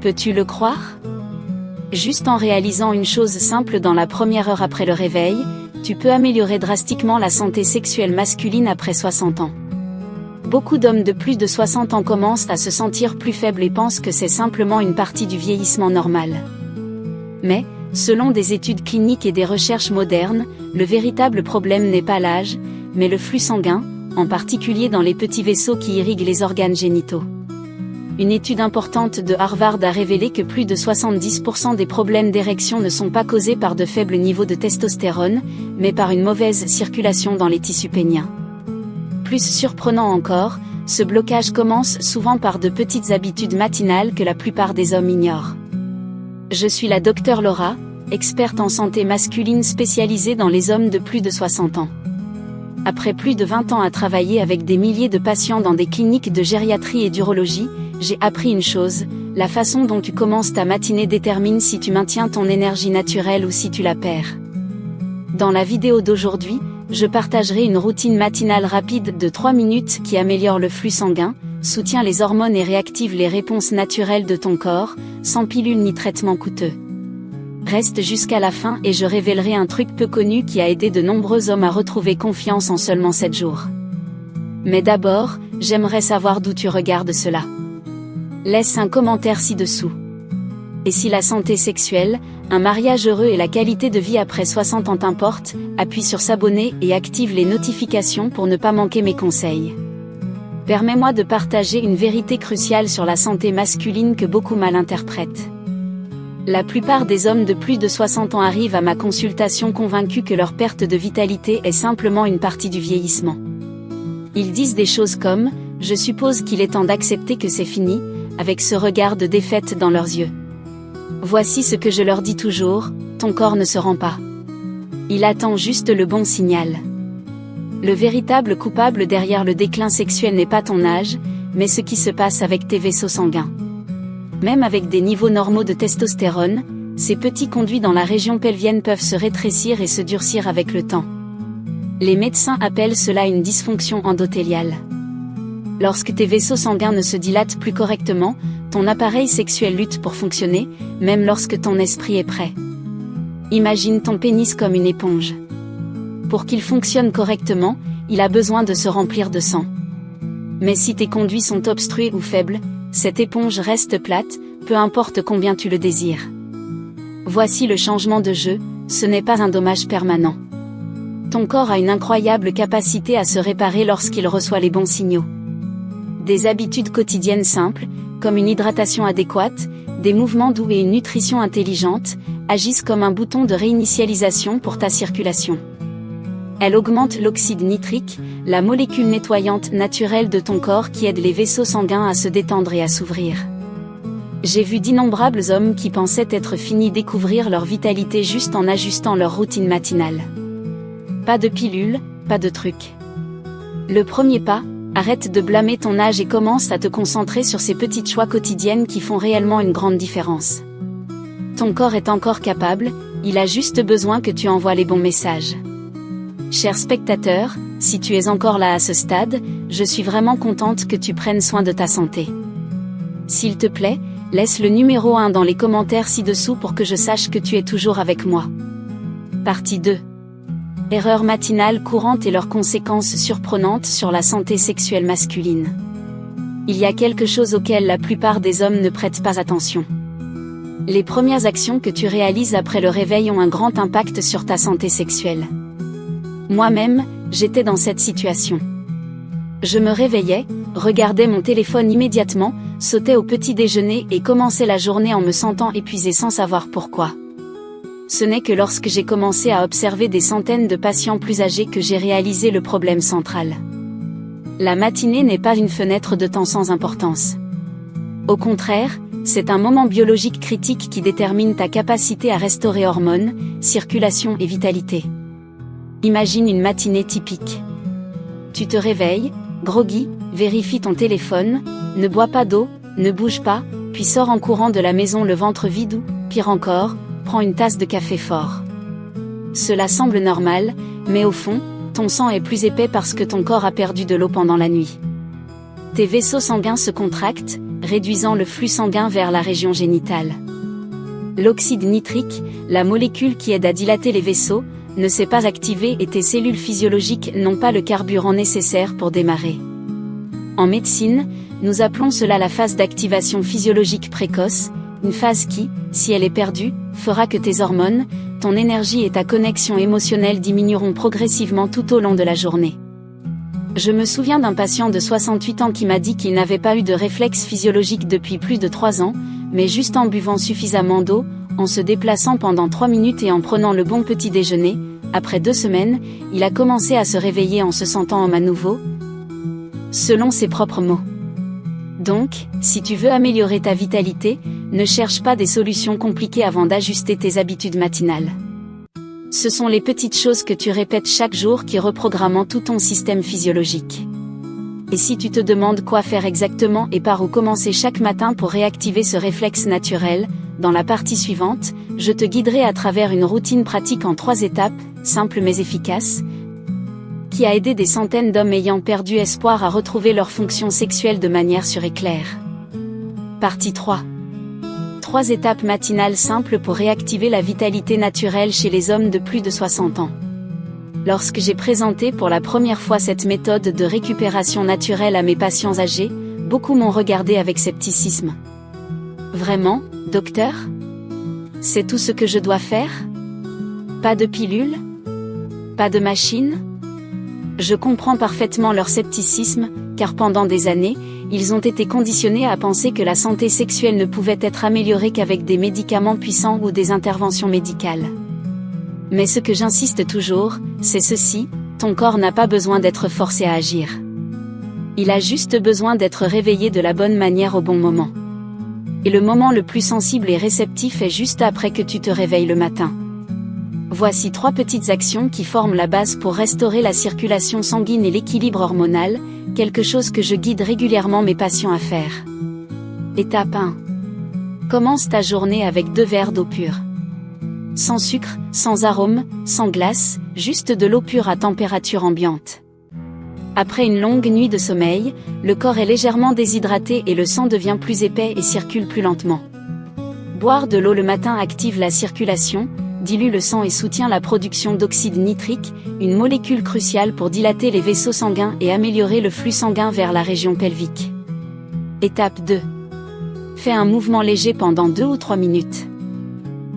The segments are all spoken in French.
Peux-tu le croire? Juste en réalisant une chose simple dans la première heure après le réveil, tu peux améliorer drastiquement la santé sexuelle masculine après 60 ans. Beaucoup d'hommes de plus de 60 ans commencent à se sentir plus faibles et pensent que c'est simplement une partie du vieillissement normal. Mais, selon des études cliniques et des recherches modernes, le véritable problème n'est pas l'âge, mais le flux sanguin, en particulier dans les petits vaisseaux qui irriguent les organes génitaux. Une étude importante de Harvard a révélé que plus de 70% des problèmes d'érection ne sont pas causés par de faibles niveaux de testostérone, mais par une mauvaise circulation dans les tissus péniens. Plus surprenant encore, ce blocage commence souvent par de petites habitudes matinales que la plupart des hommes ignorent. Je suis la Dr Laura, experte en santé masculine spécialisée dans les hommes de plus de 60 ans. Après plus de 20 ans à travailler avec des milliers de patients dans des cliniques de gériatrie et d'urologie, j'ai appris une chose, la façon dont tu commences ta matinée détermine si tu maintiens ton énergie naturelle ou si tu la perds. Dans la vidéo d'aujourd'hui, je partagerai une routine matinale rapide de 3 minutes qui améliore le flux sanguin, soutient les hormones et réactive les réponses naturelles de ton corps, sans pilule ni traitement coûteux. Reste jusqu'à la fin et je révélerai un truc peu connu qui a aidé de nombreux hommes à retrouver confiance en seulement 7 jours. Mais d'abord, j'aimerais savoir d'où tu regardes cela. Laisse un commentaire ci-dessous. Et si la santé sexuelle, un mariage heureux et la qualité de vie après 60 ans t'importent, appuie sur s'abonner et active les notifications pour ne pas manquer mes conseils. Permets-moi de partager une vérité cruciale sur la santé masculine que beaucoup mal interprètent. La plupart des hommes de plus de 60 ans arrivent à ma consultation convaincus que leur perte de vitalité est simplement une partie du vieillissement. Ils disent des choses comme « Je suppose qu'il est temps d'accepter que c'est fini », avec ce regard de défaite dans leurs yeux. Voici ce que je leur dis toujours, ton corps ne se rend pas. Il attend juste le bon signal. Le véritable coupable derrière le déclin sexuel n'est pas ton âge, mais ce qui se passe avec tes vaisseaux sanguins. Même avec des niveaux normaux de testostérone, ces petits conduits dans la région pelvienne peuvent se rétrécir et se durcir avec le temps. Les médecins appellent cela une dysfonction endothéliale. Lorsque tes vaisseaux sanguins ne se dilatent plus correctement, ton appareil sexuel lutte pour fonctionner, même lorsque ton esprit est prêt. Imagine ton pénis comme une éponge. Pour qu'il fonctionne correctement, il a besoin de se remplir de sang. Mais si tes conduits sont obstrués ou faibles, cette éponge reste plate, peu importe combien tu le désires. Voici le changement de jeu, ce n'est pas un dommage permanent. Ton corps a une incroyable capacité à se réparer lorsqu'il reçoit les bons signaux. Des habitudes quotidiennes simples, comme une hydratation adéquate, des mouvements doux et une nutrition intelligente, agissent comme un bouton de réinitialisation pour ta circulation. Elle augmente l'oxyde nitrique, la molécule nettoyante naturelle de ton corps qui aide les vaisseaux sanguins à se détendre et à s'ouvrir. J'ai vu d'innombrables hommes qui pensaient être finis découvrir leur vitalité juste en ajustant leur routine matinale. Pas de pilule, pas de truc. Le premier pas, arrête de blâmer ton âge et commence à te concentrer sur ces petites choix quotidiennes qui font réellement une grande différence. Ton corps est encore capable, il a juste besoin que tu envoies les bons messages. Cher spectateur, si tu es encore là à ce stade, je suis vraiment contente que tu prennes soin de ta santé. S'il te plaît, laisse le numéro 1 dans les commentaires ci-dessous pour que je sache que tu es toujours avec moi. Partie 2. Erreurs matinales courantes et leurs conséquences surprenantes sur la santé sexuelle masculine. Il y a quelque chose auquel la plupart des hommes ne prêtent pas attention. Les premières actions que tu réalises après le réveil ont un grand impact sur ta santé sexuelle. Moi-même, j'étais dans cette situation. Je me réveillais, regardais mon téléphone immédiatement, sautais au petit déjeuner et commençais la journée en me sentant épuisée sans savoir pourquoi. Ce n'est que lorsque j'ai commencé à observer des centaines de patients plus âgés que j'ai réalisé le problème central. La matinée n'est pas une fenêtre de temps sans importance. Au contraire, c'est un moment biologique critique qui détermine ta capacité à restaurer hormones, circulation et vitalité. Imagine une matinée typique. Tu te réveilles, groggy, vérifie ton téléphone, ne bois pas d'eau, ne bouge pas, puis sors en courant de la maison le ventre vide ou, pire encore, prends une tasse de café fort. Cela semble normal, mais au fond, ton sang est plus épais parce que ton corps a perdu de l'eau pendant la nuit. Tes vaisseaux sanguins se contractent, réduisant le flux sanguin vers la région génitale. L'oxyde nitrique, la molécule qui aide à dilater les vaisseaux, ne s'est pas activée et tes cellules physiologiques n'ont pas le carburant nécessaire pour démarrer. En médecine, nous appelons cela la phase d'activation physiologique précoce, une phase qui, si elle est perdue, fera que tes hormones, ton énergie et ta connexion émotionnelle diminueront progressivement tout au long de la journée. Je me souviens d'un patient de 68 ans qui m'a dit qu'il n'avait pas eu de réflexe physiologique depuis plus de 3 ans, mais juste en buvant suffisamment d'eau, en se déplaçant pendant 3 minutes et en prenant le bon petit déjeuner, après 2 semaines, il a commencé à se réveiller en se sentant homme à nouveau, selon ses propres mots. Donc, si tu veux améliorer ta vitalité, ne cherche pas des solutions compliquées avant d'ajuster tes habitudes matinales. Ce sont les petites choses que tu répètes chaque jour qui reprogramment tout ton système physiologique. Et si tu te demandes quoi faire exactement et par où commencer chaque matin pour réactiver ce réflexe naturel, dans la partie suivante, je te guiderai à travers une routine pratique en 3 étapes, simple mais efficace, qui a aidé des centaines d'hommes ayant perdu espoir à retrouver leur fonction sexuelle de manière sûre et claire. Partie 3. 3 étapes matinales simples pour réactiver la vitalité naturelle chez les hommes de plus de 60 ans. Lorsque j'ai présenté pour la première fois cette méthode de récupération naturelle à mes patients âgés, beaucoup m'ont regardé avec scepticisme. Vraiment, docteur ? C'est tout ce que je dois faire ? Pas de pilule ? Pas de machine ? Je comprends parfaitement leur scepticisme, car pendant des années, ils ont été conditionnés à penser que la santé sexuelle ne pouvait être améliorée qu'avec des médicaments puissants ou des interventions médicales. Mais ce que j'insiste toujours, c'est ceci, ton corps n'a pas besoin d'être forcé à agir. Il a juste besoin d'être réveillé de la bonne manière au bon moment. Et le moment le plus sensible et réceptif est juste après que tu te réveilles le matin. Voici 3 petites actions qui forment la base pour restaurer la circulation sanguine et l'équilibre hormonal, quelque chose que je guide régulièrement mes patients à faire. Étape 1. Commence ta journée avec 2 verres d'eau pure. Sans sucre, sans arôme, sans glace, juste de l'eau pure à température ambiante. Après une longue nuit de sommeil, le corps est légèrement déshydraté et le sang devient plus épais et circule plus lentement. Boire de l'eau le matin active la circulation, dilue le sang et soutient la production d'oxyde nitrique, une molécule cruciale pour dilater les vaisseaux sanguins et améliorer le flux sanguin vers la région pelvique. Étape 2. Fais un mouvement léger pendant 2 ou 3 minutes.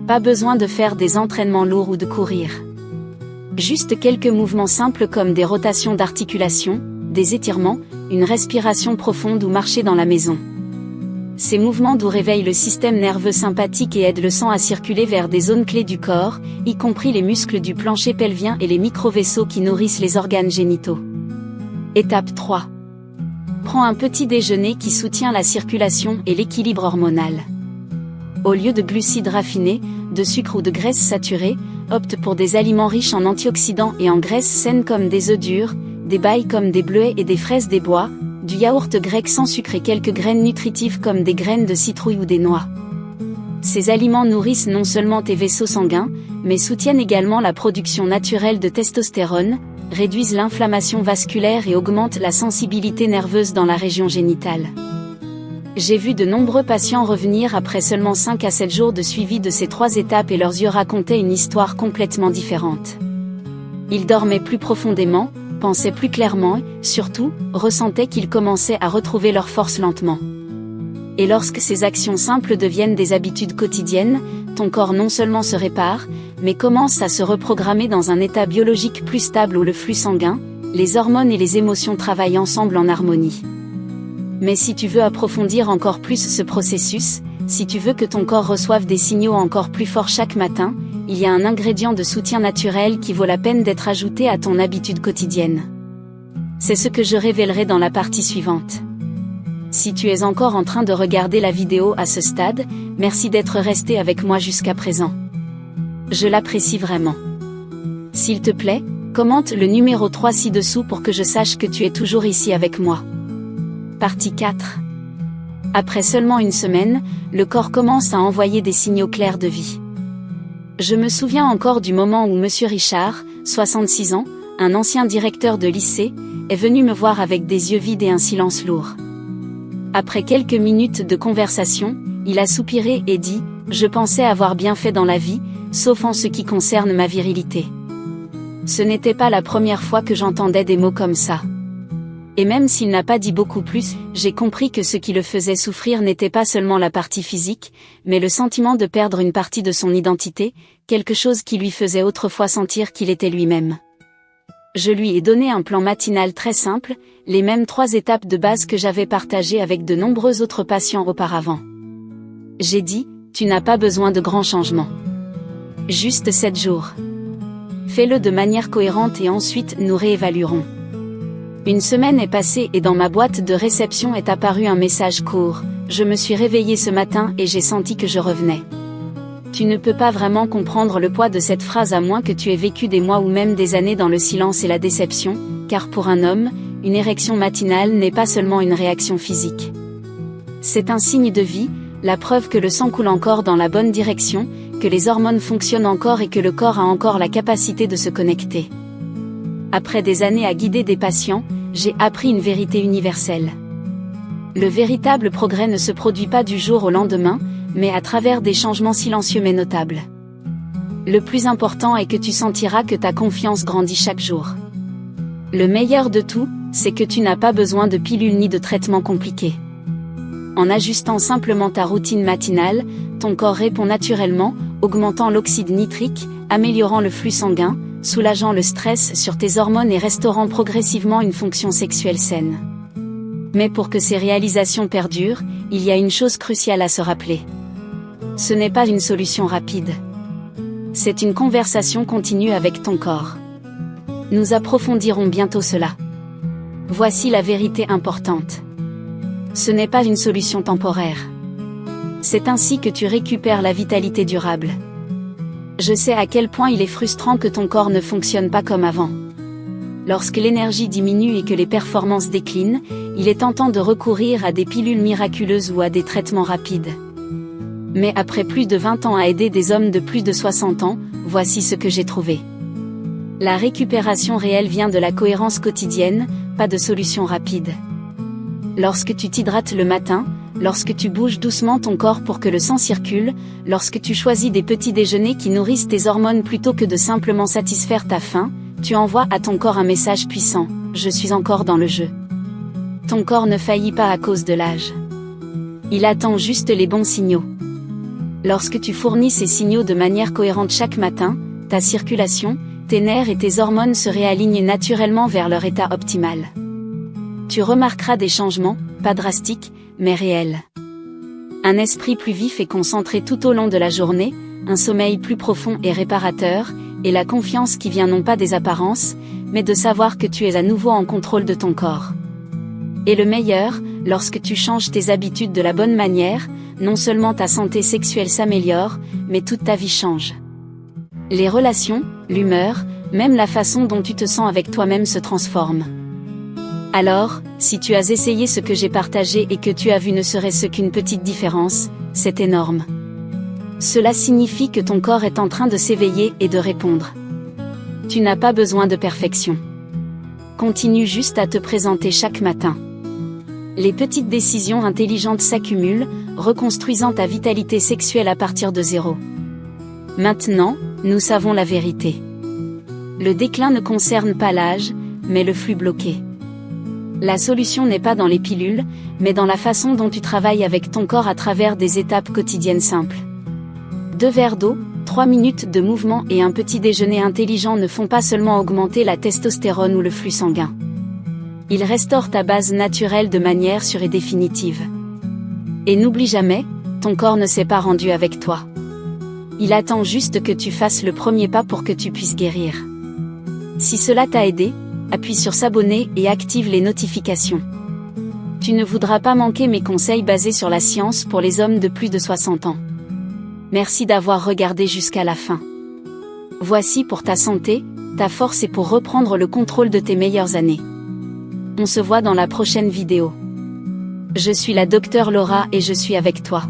Pas besoin de faire des entraînements lourds ou de courir. Juste quelques mouvements simples comme des rotations d'articulation, des étirements, une respiration profonde ou marcher dans la maison. Ces mouvements doux réveillent le système nerveux sympathique et aident le sang à circuler vers des zones clés du corps, y compris les muscles du plancher pelvien et les micro-vaisseaux qui nourrissent les organes génitaux. Étape 3. Prends un petit déjeuner qui soutient la circulation et l'équilibre hormonal. Au lieu de glucides raffinés, de sucre ou de graisses saturées, opte pour des aliments riches en antioxydants et en graisses saines comme des œufs durs, des bailles comme des bleuets et des fraises des bois, du yaourt grec sans sucre et quelques graines nutritives comme des graines de citrouille ou des noix. Ces aliments nourrissent non seulement tes vaisseaux sanguins, mais soutiennent également la production naturelle de testostérone, réduisent l'inflammation vasculaire et augmentent la sensibilité nerveuse dans la région génitale. J'ai vu de nombreux patients revenir après seulement 5 à 7 jours de suivi de ces 3 étapes et leurs yeux racontaient une histoire complètement différente. Ils dormaient plus profondément, pensaient plus clairement et, surtout, ressentaient qu'ils commençaient à retrouver leur force lentement. Et lorsque ces actions simples deviennent des habitudes quotidiennes, ton corps non seulement se répare, mais commence à se reprogrammer dans un état biologique plus stable où le flux sanguin, les hormones et les émotions travaillent ensemble en harmonie. Mais si tu veux approfondir encore plus ce processus, si tu veux que ton corps reçoive des signaux encore plus forts chaque matin, il y a un ingrédient de soutien naturel qui vaut la peine d'être ajouté à ton habitude quotidienne. C'est ce que je révélerai dans la partie suivante. Si tu es encore en train de regarder la vidéo à ce stade, merci d'être resté avec moi jusqu'à présent. Je l'apprécie vraiment. S'il te plaît, commente le numéro 3 ci-dessous pour que je sache que tu es toujours ici avec moi. Partie 4. Après seulement une semaine, le corps commence à envoyer des signaux clairs de vie. Je me souviens encore du moment où Monsieur Richard, 66 ans, un ancien directeur de lycée, est venu me voir avec des yeux vides et un silence lourd. Après quelques minutes de conversation, il a soupiré et dit « Je pensais avoir bien fait dans la vie, sauf en ce qui concerne ma virilité. » Ce n'était pas la première fois que j'entendais des mots comme ça. Et même s'il n'a pas dit beaucoup plus, j'ai compris que ce qui le faisait souffrir n'était pas seulement la partie physique, mais le sentiment de perdre une partie de son identité, quelque chose qui lui faisait autrefois sentir qu'il était lui-même. Je lui ai donné un plan matinal très simple, les mêmes 3 étapes de base que j'avais partagées avec de nombreux autres patients auparavant. J'ai dit, tu n'as pas besoin de grands changements. Juste 7 jours. Fais-le de manière cohérente et ensuite nous réévaluerons. Une semaine est passée et dans ma boîte de réception est apparu un message court. Je me suis réveillée ce matin et j'ai senti que je revenais. Tu ne peux pas vraiment comprendre le poids de cette phrase à moins que tu aies vécu des mois ou même des années dans le silence et la déception, car pour un homme, une érection matinale n'est pas seulement une réaction physique. C'est un signe de vie, la preuve que le sang coule encore dans la bonne direction, que les hormones fonctionnent encore et que le corps a encore la capacité de se connecter. Après des années à guider des patients, j'ai appris une vérité universelle. Le véritable progrès ne se produit pas du jour au lendemain, mais à travers des changements silencieux mais notables. Le plus important est que tu sentiras que ta confiance grandit chaque jour. Le meilleur de tout, c'est que tu n'as pas besoin de pilules ni de traitements compliqués. En ajustant simplement ta routine matinale, ton corps répond naturellement, augmentant l'oxyde nitrique, améliorant le flux sanguin, soulageant le stress sur tes hormones et restaurant progressivement une fonction sexuelle saine. Mais pour que ces réalisations perdurent, il y a une chose cruciale à se rappeler. Ce n'est pas une solution rapide. C'est une conversation continue avec ton corps. Nous approfondirons bientôt cela. Voici la vérité importante. Ce n'est pas une solution temporaire. C'est ainsi que tu récupères la vitalité durable. Je sais à quel point il est frustrant que ton corps ne fonctionne pas comme avant. Lorsque l'énergie diminue et que les performances déclinent, il est tentant de recourir à des pilules miraculeuses ou à des traitements rapides. Mais après plus de 20 ans à aider des hommes de plus de 60 ans, voici ce que j'ai trouvé. La récupération réelle vient de la cohérence quotidienne, pas de solution rapide. Lorsque tu t'hydrates le matin, lorsque tu bouges doucement ton corps pour que le sang circule, lorsque tu choisis des petits déjeuners qui nourrissent tes hormones plutôt que de simplement satisfaire ta faim, tu envoies à ton corps un message puissant, je suis encore dans le jeu. Ton corps ne faillit pas à cause de l'âge. Il attend juste les bons signaux. Lorsque tu fournis ces signaux de manière cohérente chaque matin, ta circulation, tes nerfs et tes hormones se réalignent naturellement vers leur état optimal. Tu remarqueras des changements, pas drastiques, mais réels. Un esprit plus vif et concentré tout au long de la journée, un sommeil plus profond et réparateur, et la confiance qui vient non pas des apparences, mais de savoir que tu es à nouveau en contrôle de ton corps. Et le meilleur, lorsque tu changes tes habitudes de la bonne manière, non seulement ta santé sexuelle s'améliore, mais toute ta vie change. Les relations, l'humeur, même la façon dont tu te sens avec toi-même se transforment. Alors, si tu as essayé ce que j'ai partagé et que tu as vu ne serait-ce qu'une petite différence, c'est énorme. Cela signifie que ton corps est en train de s'éveiller et de répondre. Tu n'as pas besoin de perfection. Continue juste à te présenter chaque matin. Les petites décisions intelligentes s'accumulent, reconstruisant ta vitalité sexuelle à partir de zéro. Maintenant, nous savons la vérité. Le déclin ne concerne pas l'âge, mais le flux bloqué. La solution n'est pas dans les pilules, mais dans la façon dont tu travailles avec ton corps à travers des étapes quotidiennes simples. 2 verres d'eau, 3 minutes de mouvement et un petit déjeuner intelligent ne font pas seulement augmenter la testostérone ou le flux sanguin. Ils restaurent ta base naturelle de manière sûre et définitive. Et n'oublie jamais, ton corps ne s'est pas rendu avec toi. Il attend juste que tu fasses le premier pas pour que tu puisses guérir. Si cela t'a aidé, appuie sur s'abonner et active les notifications. Tu ne voudras pas manquer mes conseils basés sur la science pour les hommes de plus de 60 ans. Merci d'avoir regardé jusqu'à la fin. Voici pour ta santé, ta force et pour reprendre le contrôle de tes meilleures années. On se voit dans la prochaine vidéo. Je suis la Dr Laura et je suis avec toi.